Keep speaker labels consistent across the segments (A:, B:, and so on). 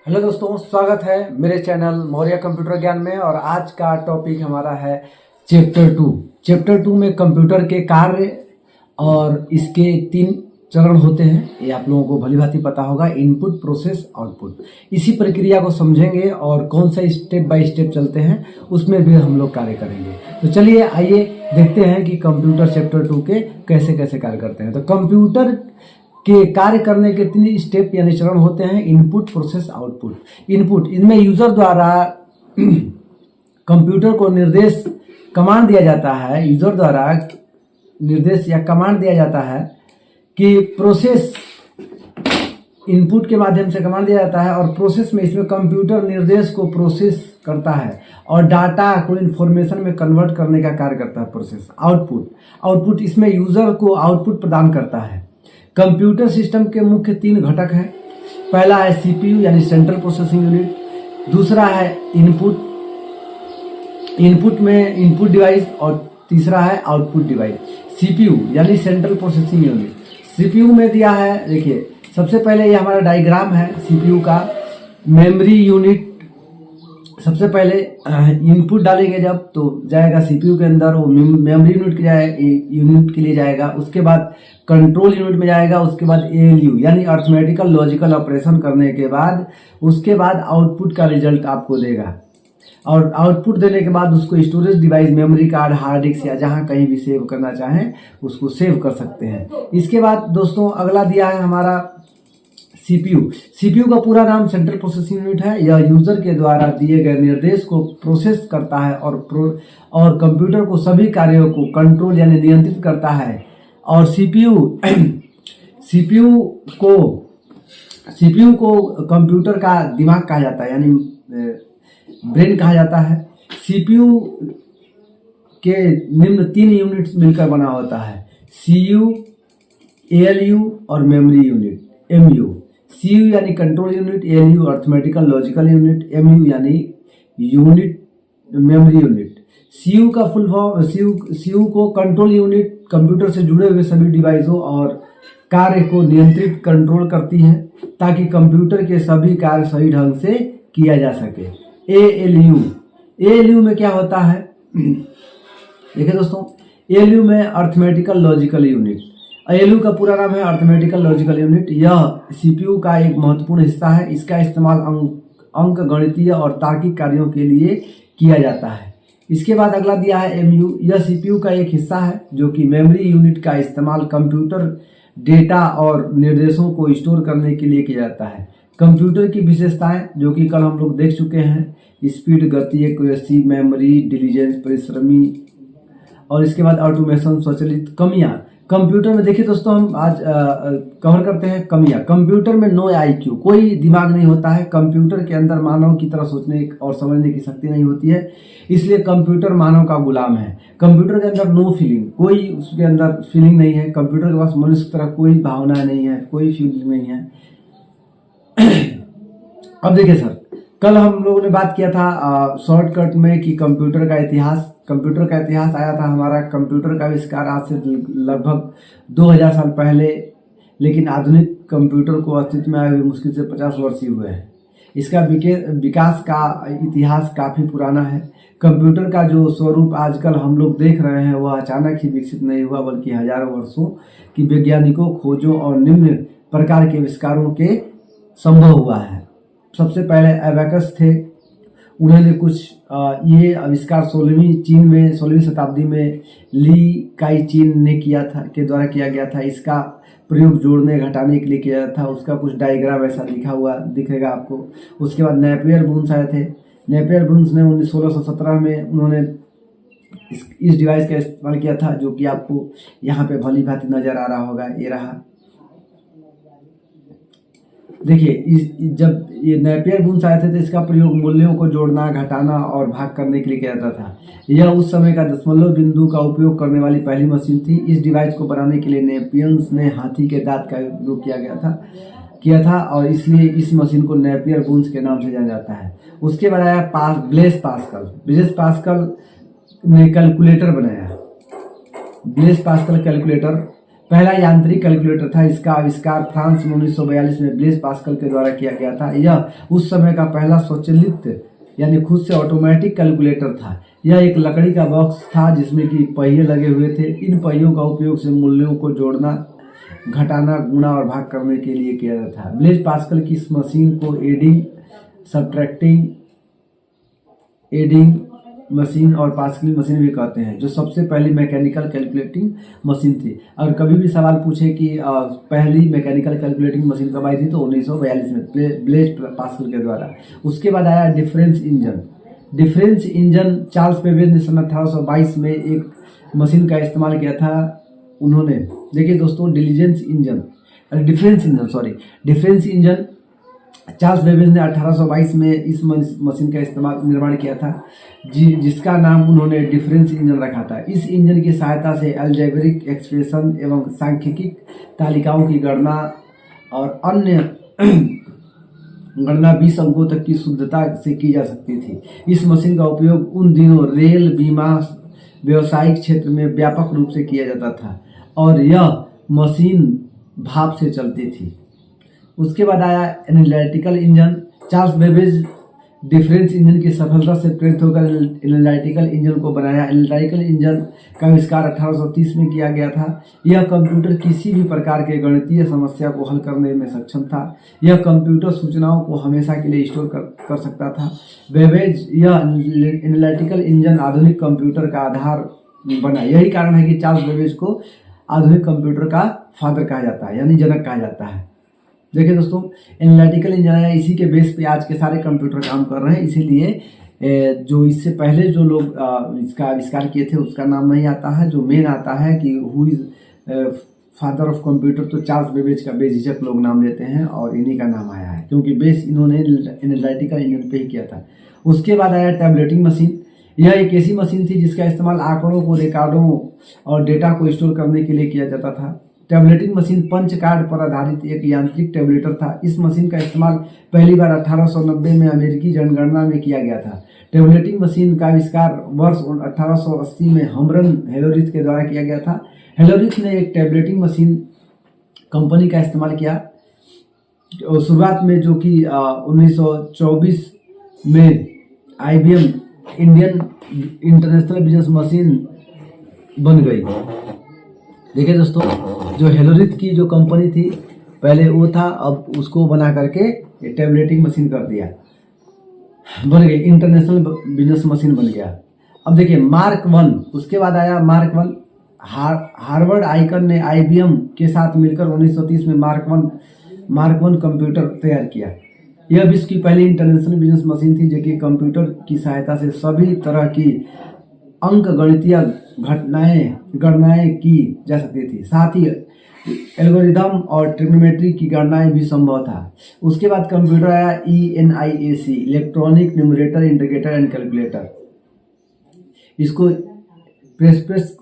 A: Hello दोस्तों, स्वागत है मेरे चैनल मौर्य कंप्यूटर ज्ञान में। और आज का टॉपिक हमारा है चैप्टर 2। चैप्टर 2 में कंप्यूटर के कार्य और इसके 3 चरण होते हैं। ये आप लोगों को भली भांति पता होगा, इनपुट, प्रोसेस, आउटपुट। इसी प्रक्रिया को समझेंगे और कौन सा स्टेप बाय स्टेप चलते हैं उसमें भी हम लोग कार्य करेंगे। तो चलिए आइए देखते हैं कि कंप्यूटर चैप्टर 2 के कैसे कैसे कार्य करते हैं। तो कंप्यूटर के कार्य करने के 3 स्टेप यानी चरण होते हैं: इनपुट, प्रोसेस, आउटपुट। इनपुट, इनमें यूजर द्वारा कंप्यूटर को निर्देश कमांड दिया जाता है। यूजर द्वारा निर्देश या कमांड दिया जाता है कि प्रोसेस, इनपुट के माध्यम से कमांड दिया जाता है। और प्रोसेस में इसमें कंप्यूटर निर्देश को प्रोसेस करता है और डाटा को इंफॉर्मेशन में कन्वर्ट करने का कार्य करता है प्रोसेस। आउटपुट, आउटपुट इसमें यूजर को आउटपुट प्रदान करता है। कंप्यूटर सिस्टम के मुख्य 3 घटक हैं। पहला है सीपीयू यानी सेंट्रल प्रोसेसिंग यूनिट, दूसरा है इनपुट, इनपुट में इनपुट डिवाइस, और तीसरा है आउटपुट डिवाइस। सीपीयू यानी सेंट्रल प्रोसेसिंग यूनिट, सीपीयू में दिया है, देखिए सबसे पहले ये हमारा डायग्राम है सीपीयू का। मेमोरी यूनिट, सबसे पहले इनपुट डालेंगे जब तो जाएगा सीपीयू के अंदर, वो मेमोरी यूनिट के लिए जाएगा। उसके बाद कंट्रोल यूनिट में जाएगा। उसके बाद एएलयू यानी अर्थमेटिकल लॉजिकल ऑपरेशन करने के बाद उसके बाद आउटपुट का रिजल्ट आपको देगा। और आउटपुट देने के बाद उसको storage device, memory card, hard disk या जहां कहीं भी सेव करना चाहें उसको सेव कर सकते हैं। इसके बाद दोस्तों अगला दिया है हमारा सीपीयू। सीपीयू का पूरा नाम सेंट्रल प्रोसेसिंग यूनिट है। यह यूजर के द्वारा दिए गए निर्देश को प्रोसेस करता है और कंप्यूटर को सभी कार्यों को कंट्रोल यानी नियंत्रित करता है। और सीपीयू को कंप्यूटर का दिमाग कहा जाता है यानी ब्रेन कहा जाता है। सीपीयू के निम्न 3 यूनिट्स मिलकर बना होता है: सीयू, एएलयू और मेमोरी यूनिट, एमयू। सीयू यानी control unit, ALU arithmetical logical unit, MU यानी यूनिट मेमोरी यूनिट। सीयू का फुल फॉर्म, सीयू को कंट्रोल यूनिट कंप्यूटर से जुड़े हुए सभी डिवाइसों और कार्य को नियंत्रित कंट्रोल करती है ताकि कंप्यूटर के सभी कार्य सही ढंग से किया जा सके। एएलयू में क्या होता है देखिए दोस्तों, एएलयू में अर्थमेटिकल लॉजिकल यूनिट, एएलयू का पूरा नाम है अर्थमेटिकल लॉजिकल यूनिट। यह सीपीयू का एक महत्वपूर्ण हिस्सा है। इसका इस्तेमाल अंक गणितीय और तार्किक कार्यों के लिए किया जाता है। इसके बाद अगला दिया है एमयू। यह सीपीयू का एक हिस्सा है जो कि मेमोरी यूनिट का इस्तेमाल कंप्यूटर डेटा और निर्देशों को स्टोर करने के लिए किया जाता है। कंप्यूटर की विशेषताएं जो कि कल हम लोग देख चुके हैं: स्पीड, गति, एक्यूरेसी, मेमोरी, डिलीजेंस, परिश्रमी, और इसके बाद ऑटोमेशन, स्वचालित। कमियां कंप्यूटर में देखिए दोस्तों, हम आज कवर करते हैं कमियां। कंप्यूटर में नो आईक्यू, कोई दिमाग नहीं होता है। कंप्यूटर के अंदर मानव की तरह सोचने और समझने की शक्ति नहीं होती है, इसलिए कंप्यूटर मानव का गुलाम है। कंप्यूटर के अंदर नो फीलिंग, कोई उसके अंदर फीलिंग नहीं है। कंप्यूटर के पास मनुष्य की तरह कोई भावना नहीं है, कोई फीलिंग नहीं है। अब देखिए सर, कल हम लोगों ने बात किया था शॉर्टकट में कि कंप्यूटर का इतिहास आया था हमारा। कंप्यूटर का आविष्कार आज से लगभग 2000 साल पहले, लेकिन आधुनिक कंप्यूटर को अस्तित्व में आए हुए मुश्किल से 50 वर्ष ही हुए हैं। इसका विकास का इतिहास काफी पुराना है। कंप्यूटर का जो स्वरूप आजकल हम लोग देख रहे हैं वह अचानक ही विकसित नहीं हुआ, बल्कि हजारों वर्षों की वैज्ञानिकों, खोजों और निम्न प्रकार के आविष्कारों के संभव हुआ है। सबसे पहले एबेकस थे, उन्होंने कुछ ये आविष्कार 16वीं शताब्दी में ली काई चीन ने के द्वारा किया गया था। इसका प्रयोग जोड़ने घटाने के लिए किया गया था। उसका कुछ डायग्राम ऐसा लिखा हुआ दिखेगा आपको। उसके बाद नेपियर बुन्स आए थे। नेपियर बुन्स ने 1617 में उन्होंने इस डिवाइस का इस्तेमाल किया था, जो कि आपको यहाँ पे भली भांति नजर आ रहा होगा। ये रहा, देखिए जब ये नेपियर बुन्स आए थे तो इसका प्रयोग मूल्यों को जोड़ना, घटाना और भाग करने के लिए किया जाता था। यह उस समय का दशमलव बिंदु का उपयोग करने वाली पहली मशीन थी। इस डिवाइस को बनाने के लिए नेपियंस ने हाथी के दांत का उपयोग किया था और इसलिए इस मशीन को नेपियर बुन्स के नाम से जाना जाता है। उसके बाद आया ब्लेस पास्कल ने कैलकुलेटर बनाया। ब्लेस पास्कल कैलकुलेटर पहला यांत्रिक कैलकुलेटर था। इसका आविष्कार फ्रांस में 1942 में ब्लेज पास्कल के द्वारा किया गया था। यह उस समय का पहला स्वचालित यानी खुद से ऑटोमेटिक कैलकुलेटर था। यह एक लकड़ी का बॉक्स था जिसमें कि पहिए लगे हुए थे। इन पहियों का उपयोग से मूल्यों को जोड़ना, घटाना, गुणा और भाग करने के लिए किया जाता था। ब्लेज पास्कल की इस मशीन को एडिंग, सब्ट्रैक्टिंग, एडिंग मशीन और पास्कलिंग मशीन भी कहते हैं, जो सबसे पहली मैकेनिकल कैलकुलेटिंग मशीन थी। और कभी भी सवाल पूछे कि पहली मैकेनिकल कैलकुलेटिंग मशीन कब आई थी, तो 1942 में ब्लेज पास्कल के द्वारा। उसके बाद आया difference engine. Difference engine Charles Babbage ने सन 1822 में एक मशीन का इस्तेमाल किया था। उन्होंने, देखिए दोस्तों, डिफरेंस इंजन चार्ल्स बेबेज ने 1822 में इस मशीन का निर्माण किया था, जिसका नाम उन्होंने डिफरेंस इंजन रखा था। इस इंजन की सहायता से अलजेब्रिक एक्सप्रेशन एवं सांख्यिकी तालिकाओं की गणना और अन्य गणना 20 अंकों तक की शुद्धता से की जा सकती थी। इस मशीन का उपयोग उन दिनों रेल, बीमा, व्यावसायिक क्षेत्र में व्यापक रूप से किया जाता था और यह मशीन भाप से चलती थी। उसके बाद आया analytical engine. Charles Babbage difference engine की सफलता से प्रेरित होकर एनालिटिकल इंजन को बनाया। एनालिटिकल इंजन का आविष्कार 1830 में किया गया था। यह कंप्यूटर किसी भी प्रकार के गणितीय समस्या को हल करने में सक्षम था। यह कंप्यूटर सूचनाओं को हमेशा के लिए स्टोर कर सकता था। बेबेज यह एनालिटिकल इंजन आधुनिक कंप्यूटर का आधार बना। यही कारण है कि चार्ल्स बेबेज को आधुनिक कंप्यूटर का फादर कहा जाता है, यानी जनक कहा जाता है। देखिए दोस्तों, एनालिटिकल इंजन है, इसी के बेस पे आज के सारे कंप्यूटर काम कर रहे हैं। इसीलिए जो इससे पहले जो लोग इसका आविष्कार किए थे उसका नाम नहीं आता है। जो मेन आता है कि who is father of computer, तो चार्ल्स बेबेज का बेझिझक लोग नाम लेते हैं और इन्हीं का नाम आया है, क्योंकि बेस इन्होंने एनालिटिकल इंजन पे ही किया था। उसके बाद आया टैबलेटिंग मशीन। यह एक ऐसी मशीन थी जिसका इस्तेमाल आंकड़ों को, रिकॉर्डों और डेटा को स्टोर करने के लिए किया जाता था। टैबलेटिंग मशीन पंच कार्ड पर आधारित एक यांत्रिक टैबलेटर था। इस मशीन का इस्तेमाल पहली बार 1890 में अमेरिकी जनगणना में किया गया था। टैबलेटिंग मशीन का आविष्कार वर्ष 1880 में हमरन हेलोरिथ के द्वारा किया गया था। हेलोरिथ ने एक टैबलेटिंग मशीन कंपनी का इस्तेमाल किया शुरुआत में, जो कि 1924 में IBM Indian international business machine बन गई। देखिए दोस्तों, जो हेलोरिथ की जो कंपनी थी पहले वो था, अब उसको बना करके टैबलेटिंग मशीन कर दिया, बन गई इंटरनेशनल बिजनेस मशीन बन गया। अब देखिए मार्क 1, उसके बाद आया मार्क 1। हार्वर्ड आइकन ने IBM के साथ मिलकर 1930 में मार्क 1 कंप्यूटर तैयार किया। यह विश्व की पहली इंटरनेशनल बिजनेस मशीन थी, जो कि कंप्यूटर की सहायता से सभी तरह की अंक गणितीय गणनाएं की जा सकती थी। साथ ही एल्गोरिदम और ट्रिग्नोमेट्री की गणनाएं भी संभव था। उसके बाद कंप्यूटर आया ENIAC, electronic numerator integrator and calculator. इसको प्रेस्पेस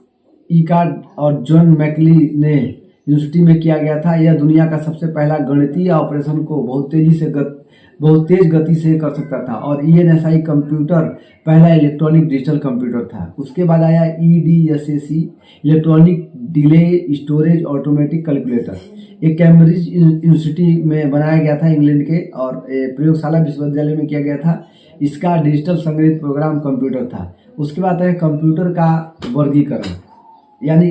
A: ईकार्ड और जॉन मैकली ने यूनिवर्सिटी में किया गया था। यह दुनिया का सबसे पहला गणितीय ऑपरेशन को बहुत तेज गति से कर सकता था और ENSI कंप्यूटर पहला इलेक्ट्रॉनिक डिजिटल कंप्यूटर था। उसके बाद आया EDSAC, electronic delay storage automatic calculator. एक कैम्ब्रिज यूनिवर्सिटी में बनाया गया था इंग्लैंड के, और प्रयोगशाला विश्वविद्यालय में किया गया था। इसका डिजिटल संग्रहित प्रोग्राम कंप्यूटर था। उसके बाद है कंप्यूटर का वर्गीकरण, यानी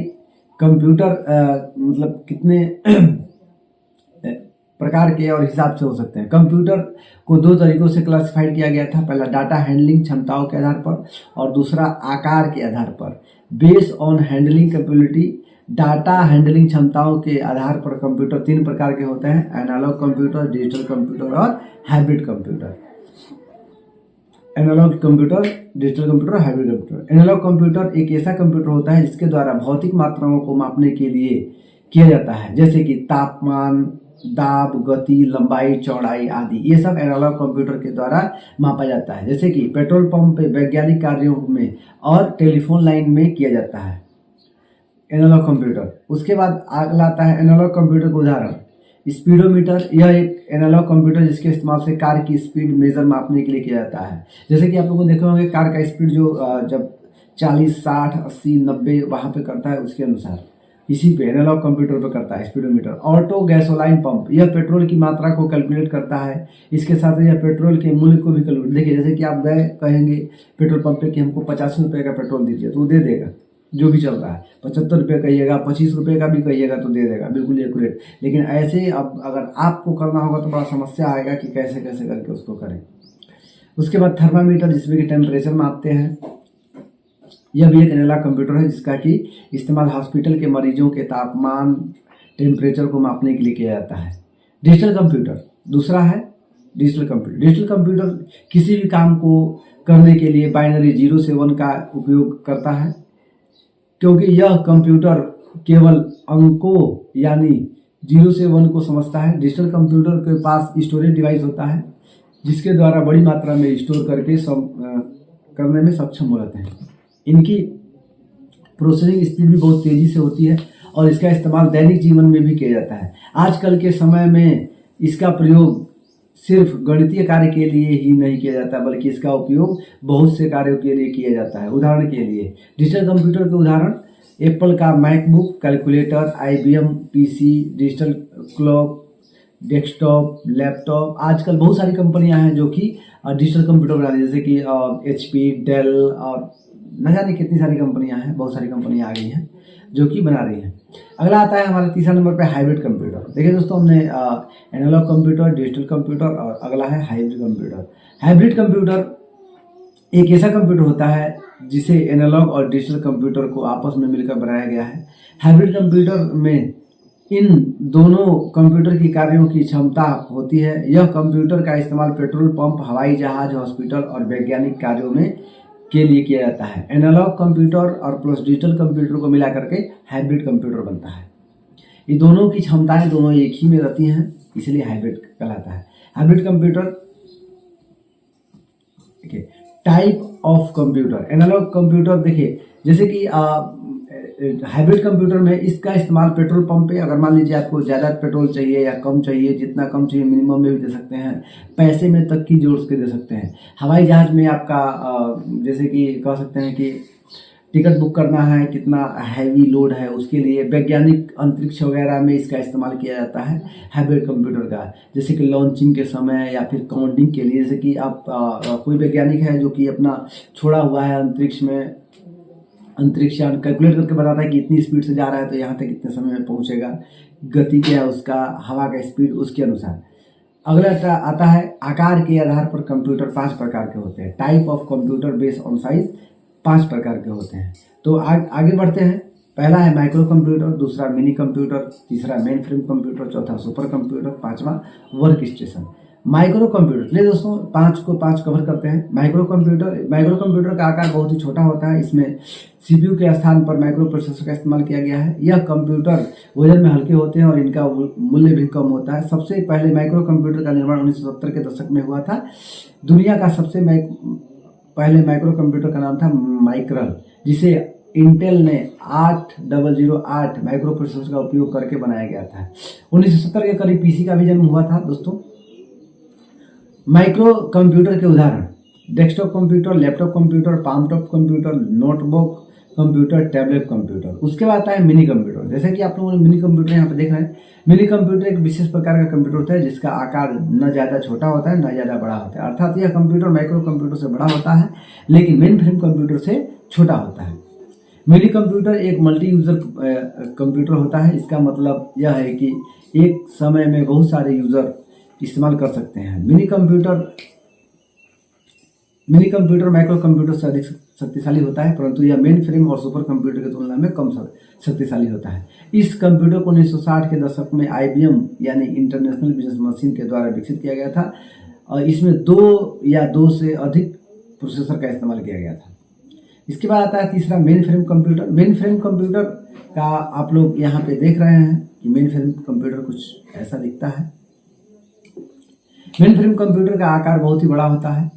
A: कंप्यूटर मतलब कितने प्रकार के और हिसाब से हो सकते हैं। कंप्यूटर को 2 तरीकों से क्लासिफाइड किया गया था। पहला डाटा हैंडलिंग क्षमताओं के आधार पर और दूसरा आकार के आधार पर। Base on handling capability, data handling क्षमताओं के आधार पर कंप्यूटर 3 प्रकार के होते हैं: एनालॉग कंप्यूटर, डिजिटल कंप्यूटर और hybrid computer. Analog computer, digital computer, hybrid computer. Analog computer एक ऐसा कंप्यूटर होता है जिसके द्वारा भौतिक मात्राओं को मापने के लिए किया जाता है, जैसे कि तापमान, दाब, गति, लंबाई, चौड़ाई आदि। ये सब एनालॉग कंप्यूटर के द्वारा मापा जाता है, जैसे कि पेट्रोल पंप पे, वैज्ञानिक कार्यों में और टेलीफोन लाइन में किया जाता है एनालॉग कंप्यूटर। उसके बाद अगला आता है एनालॉग कंप्यूटर का उदाहरण स्पीडोमीटर। यह एक एनालॉग कंप्यूटर जिसके इस्तेमाल से कार की स्पीड मेजर मापने के लिए किया जाता है। जैसे कि आप लोगों ने देखे होंगे कार का स्पीड जो जब 40, 60, 80, 90 वहाँ पे करता है, उसके अनुसार इसी पे एनालॉग कंप्यूटर पे करता है स्पीडोमीटर। ऑटो गैसोलाइन पंप, यह पेट्रोल की मात्रा को कैलकुलेट करता है, इसके साथ यह पेट्रोल के मूल्य को भी कैलकुलेट। देखिए जैसे कि आप गए कहेंगे पेट्रोल पंप पे कि हमको 85 रुपये का पेट्रोल दीजिए तो वो दे देगा, जो भी चल रहा है। 75 रुपये कहिएगा, 25 रुपये का भी कहिएगा तो दे देगा, बिल्कुल एक्यूरेट। लेकिन ऐसे अब अगर आपको करना होगा तो बड़ा समस्या आएगा कि कैसे कैसे करके उसको करें। उसके बाद थर्मामीटर, जिसमें कि टेम्परेचर मापते हैं। यह भी एक एनालॉग कंप्यूटर है जिसका कि इस्तेमाल हॉस्पिटल के मरीजों के तापमान, टेम्परेचर को मापने के लिए किया जाता है। डिजिटल कंप्यूटर दूसरा है डिजिटल कंप्यूटर। डिजिटल कंप्यूटर किसी भी काम को करने के लिए बाइनरी 0 से 1 का उपयोग करता है, क्योंकि यह कंप्यूटर केवल अंकों यानी 0 से 1 को समझता है। डिजिटल कंप्यूटर के पास स्टोरेज डिवाइस होता है जिसके द्वारा बड़ी मात्रा में स्टोर करके करने में सक्षम हो जाते हैं। इनकी प्रोसेसिंग स्पीड भी बहुत तेजी से होती है और इसका इस्तेमाल दैनिक जीवन में भी किया जाता है। आजकल के समय में इसका प्रयोग सिर्फ गणितीय कार्य के लिए ही नहीं किया जाता, बल्कि इसका उपयोग बहुत से कार्यों के लिए किया जाता है। उदाहरण के लिए डिजिटल कंप्यूटर के उदाहरण एप्पल का MacBook, calculator, IBM PC, digital clock, desktop, laptop. आजकल बहुत सारी कंपनियां हैं जो कि डिजिटल कंप्यूटर बना रही है, जैसे कि HP, डेल और न जाने कितनी सारी कंपनियां हैं, बहुत सारी कंपनियां आ गई हैं जो कि बना रही हैं। अगला आता है हमारे तीसरा नंबर पे हाइब्रिड कंप्यूटर। देखिए दोस्तों, हमने एनालॉग कंप्यूटर, डिजिटल कंप्यूटर और अगला है हाइब्रिड कंप्यूटर। हाइब्रिड कंप्यूटर एक ऐसा कंप्यूटर होता है जिसे एनालॉग और डिजिटल कंप्यूटर को आपस में मिलकर बनाया गया है। हाइब्रिड कंप्यूटर में इन दोनों कंप्यूटर की कार्यों की क्षमता होती है। यह कंप्यूटर का इस्तेमाल पेट्रोल पंप, हवाई जहाज, हॉस्पिटल और वैज्ञानिक कार्यों में के लिए किया जाता है। एनालॉग कंप्यूटर और प्लस डिजिटल कंप्यूटर को मिला करके हाइब्रिड कंप्यूटर बनता है। ये दोनों की क्षमताएं दोनों एक ही में रहती हैं, इसलिए हाइब्रिड कहलाता है। हाइब्रिड कंप्यूटर देखिए type of computer. Analog computer देखिए जैसे कि हाइब्रिड कंप्यूटर में इसका इस्तेमाल पेट्रोल पंप पे, अगर मान लीजिए आपको ज़्यादा पेट्रोल चाहिए या कम चाहिए, जितना कम चाहिए मिनिमम में भी दे सकते हैं, पैसे में तक की जोड़ के दे सकते हैं। हवाई जहाज में आपका जैसे कि कह सकते हैं कि टिकट बुक करना है, कितना हैवी लोड है, उसके लिए वैज्ञानिक अंतरिक्ष वगैरह में इसका इस्तेमाल किया जाता है हाइब्रिड कंप्यूटर का। जैसे कि लॉन्चिंग के समय या फिर काउंटिंग के लिए, जैसे कि आप कोई वैज्ञानिक है जो कि अपना छोड़ा हुआ है अंतरिक्ष में, अंतरिक्षयान कैलकुलेट करके बताता है कि इतनी स्पीड से जा रहा है तो यहाँ तक कितने समय में पहुँचेगा, गति क्या है उसका, हवा का स्पीड, उसके अनुसार। अगला आता है आकार के आधार पर कंप्यूटर 5 प्रकार के होते हैं। Type of computer based on size 5 प्रकार के होते हैं। तो आगे बढ़ते हैं। पहला है माइक्रो कंप्यूटर, दूसरा मिनी कंप्यूटर, तीसरा मेन फ्रेम कंप्यूटर, चौथा सुपर कंप्यूटर, पांचवा वर्क स्टेशन। माइक्रो कंप्यूटर, चलिए दोस्तों 5 को 5 कवर करते हैं। माइक्रो कंप्यूटर का आकार बहुत ही छोटा होता है। इसमें CPU के स्थान पर माइक्रो प्रोसेसर का इस्तेमाल किया गया है। यह कंप्यूटर वजन में हल्के होते हैं और इनका मूल्य भी कम होता है। सबसे पहले माइक्रो कंप्यूटर का निर्माण 1970 के दशक में हुआ था। दुनिया का सबसे पहले माइक्रो कंप्यूटर का नाम था माइक्रल, जिसे इंटेल ने 8008 माइक्रो प्रोसेसर का उपयोग करके बनाया गया था। 1970 के करीब PC का भी जन्म हुआ था दोस्तों। माइक्रो कंप्यूटर के उदाहरण desktop computer, laptop computer, palmtop computer, notebook computer, tablet computer. उसके बाद आता है मिनी कंप्यूटर। जैसे कि आप लोगों ने मिनी कंप्यूटर यहाँ पे देख रहे हैं। मिनी कंप्यूटर एक विशेष प्रकार का कंप्यूटर होता है जिसका आकार न ज़्यादा छोटा होता है न ज़्यादा बड़ा होता है, अर्थात यह कंप्यूटर माइक्रो कंप्यूटर से बड़ा होता है लेकिन मेन फ्रेम कंप्यूटर से छोटा होता है। मिनी कंप्यूटर एक मल्टी यूजर कंप्यूटर होता है। इसका मतलब यह है कि एक समय में बहुत सारे यूजर इस्तेमाल कर सकते हैं। मिनी कंप्यूटर माइक्रो कंप्यूटर से अधिक शक्तिशाली होता है, परंतु यह मेन फ्रेम और सुपर कंप्यूटर की तुलना में कम शक्तिशाली होता है। इस कंप्यूटर को 1960 के दशक में IBM यानी इंटरनेशनल बिजनेस मशीन के द्वारा विकसित किया गया था और इसमें 2 से अधिक प्रोसेसर का इस्तेमाल किया गया था। इसके बाद आता है तीसरा main frame computer. Main frame computer का आप लोग यहाँ पे देख रहे हैं कि मेन फ्रेम कंप्यूटर कुछ ऐसा दिखता है। मेन फ्रेम कंप्यूटर का आकार बहुत ही बड़ा होता है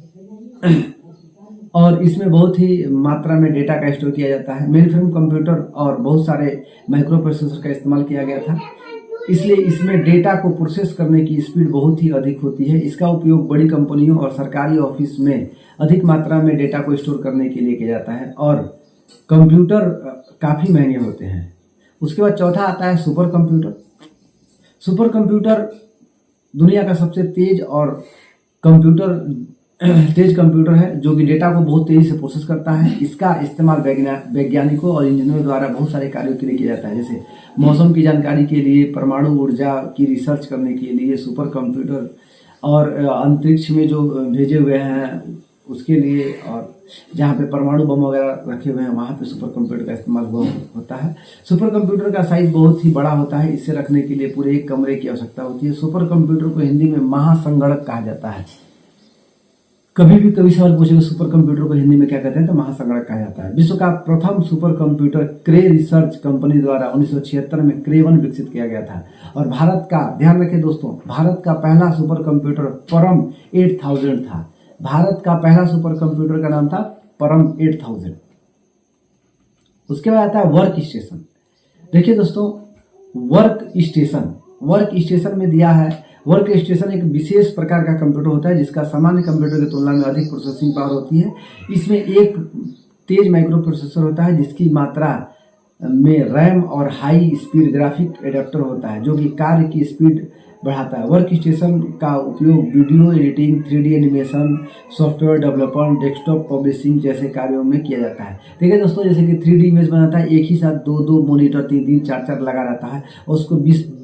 A: और इसमें बहुत ही मात्रा में डेटा का स्टोर किया जाता है। मेन फ्रेम कंप्यूटर और बहुत सारे माइक्रो प्रोसेसर का इस्तेमाल किया गया था, इसलिए इसमें डेटा को प्रोसेस करने की स्पीड बहुत ही अधिक होती है। इसका उपयोग बड़ी कंपनियों और सरकारी ऑफिस में अधिक मात्रा में डेटा को स्टोर करने के लिए किया जाता है और कंप्यूटर काफ़ी महंगे होते हैं। उसके बाद चौथा आता है सुपर कंप्यूटर। सुपर कंप्यूटर दुनिया का सबसे तेज कंप्यूटर है जो कि डेटा को बहुत तेजी से प्रोसेस करता है। इसका इस्तेमाल वैज्ञानिकों और इंजीनियरों द्वारा बहुत सारे कार्यों के लिए किया जाता है, जैसे मौसम की जानकारी के लिए, परमाणु ऊर्जा की रिसर्च करने के लिए सुपर कंप्यूटर, और अंतरिक्ष में जो भेजे हुए हैं उसके लिए, और जहाँ पे परमाणु बम वगैरह रखे हुए हैं वहाँ पे सुपर कंप्यूटर का इस्तेमाल होता है। सुपर कंप्यूटर का साइज बहुत ही बड़ा होता है, इसे रखने के लिए पूरे एक कमरे की आवश्यकता होती है। सुपर कंप्यूटर को हिंदी में महासंगणक कहा जाता है। कभी सवाल पूछेगा सुपर कंप्यूटर को हिंदी में क्या कहते हैं, तो महासंगणक कहा जाता है। विश्व का प्रथम सुपर कंप्यूटर क्रे रिसर्च कंपनी द्वारा 1976 में क्रे-1 विकसित किया गया था। और भारत का, ध्यान रखें दोस्तों, भारत का पहला सुपर कंप्यूटर परम 8000 था। भारत का पहला सुपर कंप्यूटर का नाम था परम 8000। उसके बाद आता है वर्क स्टेशन। देखिए दोस्तों, वर्क स्टेशन में दिया है, वर्क स्टेशन एक विशेष प्रकार का कंप्यूटर होता है जिसका सामान्य कंप्यूटर की तुलना में अधिक प्रोसेसिंग पावर होती है। इसमें एक तेज माइक्रो प्रोसेसर होता है जिसकी मात्रा में रैम और हाई स्पीड ग्राफिक एडाप्टर होता है जो कि कार्य की स्पीड बढ़ाता है। वर्क स्टेशन का उपयोग video editing, 3D animation, software development, desktop publishing जैसे कार्यों में किया जाता है। देखिए दोस्तों, जैसे कि 3D इमेज बनाता है, एक ही साथ दो मॉनिटर 3 4 लगा रहता है और उसको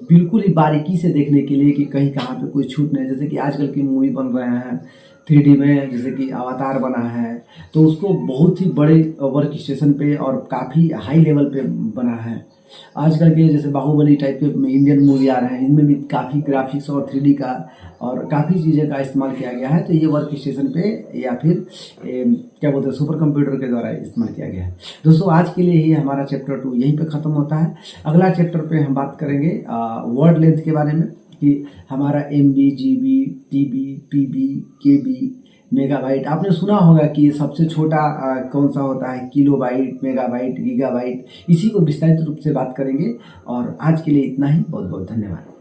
A: बिल्कुल ही बारीकी से देखने के लिए कि कहीं कहाँ पे कोई छूट नहीं। जैसे कि आजकल की मूवी बन रहे हैं 3D में, जैसे कि अवतार बना है, तो उसको बहुत ही बड़े वर्क स्टेशन पे और काफ़ी हाई लेवल पे बना है। आजकल के जैसे बाहुबली टाइप के इंडियन मूवी आ रहे हैं, इनमें भी काफ़ी ग्राफिक्स और 3D का और काफ़ी चीज़ें का इस्तेमाल किया गया है। तो ये वर्क स्टेशन पे या फिर क्या बोलते हैं सुपर कंप्यूटर के द्वारा इस्तेमाल किया गया है। दोस्तों, आज के लिए ही हमारा चैप्टर 2 यहीं पे ख़त्म होता है। अगला चैप्टर पे हम बात करेंगे वर्ड लेंथ के बारे में, कि हमारा MB, GB, TB, PB, KB, megabyte. आपने सुना होगा कि सबसे छोटा कौन सा होता है, किलोबाइट, मेगाबाइट, गीगाबाइट। इसी को विस्तारित रूप से बात करेंगे। और आज के लिए इतना ही। बहुत बहुत धन्यवाद।